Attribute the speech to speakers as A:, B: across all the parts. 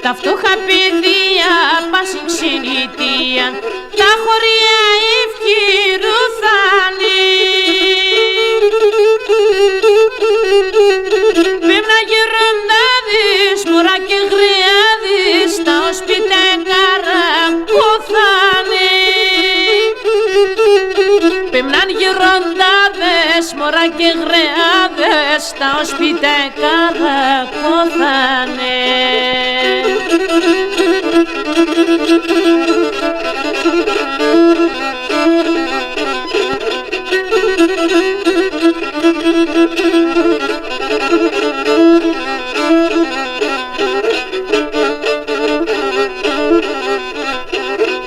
A: τα φτωχά παιδεία πάσιν ξενιτία, τα χωριά ευκαιρού θάνει. Πέμνα γεροντάδες, μωρά και γραιάδες, τα οσπίτα καρακωθάνε. Πέμναν γεροντάδες, μωρά και γραιάδες, τα οσπίτα καρακωθάνε.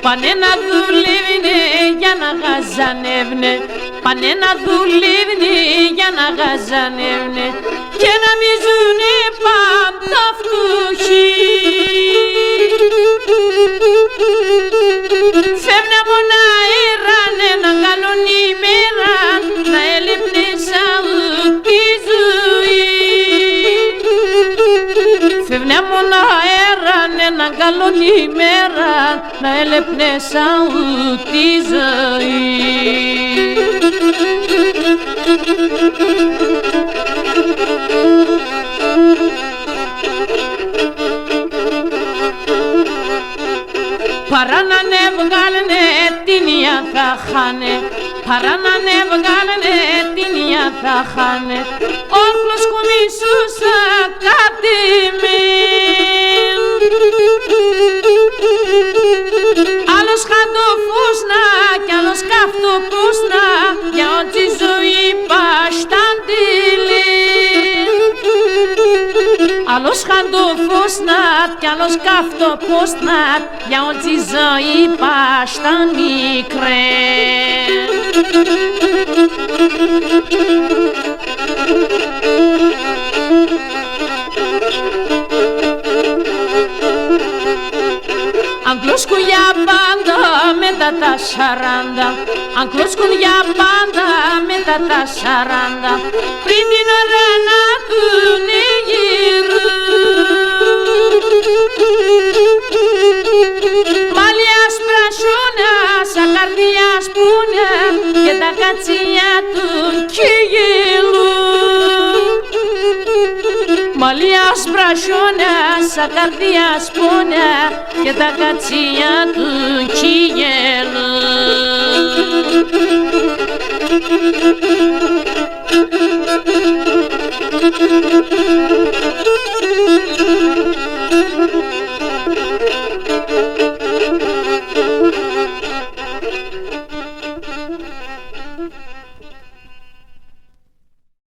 A: Πάνε να δουλεύουνε για να γαζανεύουνε, πάνε να δουλεύουνε για να γαζανεύουνε και να μη ζουνε πάντα φτωχοί. Φεύγουνε μόνο αέρανε να καλούν ημέρα, να έλειπνε σαν τη ζωή. Φεύγουνε μόνο αέρανε να καλούν ημέρα, να έλειπνε σαν τη ζωή. Παρά να ναι βγάλουνε την ία θα χάνε, παρά να ναι βγάλουνε την ία θα χάνε, όχλος κουμίσουσα κάτι μεν. Άλλος χαντοφούσνα κι άλλος καυτοπούσνα, για ό,τι ζωή πασταντήλη. Άλλος χαντοφούσνατ κι άλλος καυτοπούσνατ, για ό,τι ζωή πάσταν μικρέ. Αγγλούσκουν για πάντα μετά τα 40, αγγλούσκουν για πάντα μετά τα 40, πριν την ώρα να πούνε γύρω. Μαλλιά σπρασούνα, σαν καρδιά σπούνε και τα κατσιά του κυγελούν. Μαλλιά σπρασούνα, σαν καρδιά σπούνε και τα κατσιά του κυγελούν.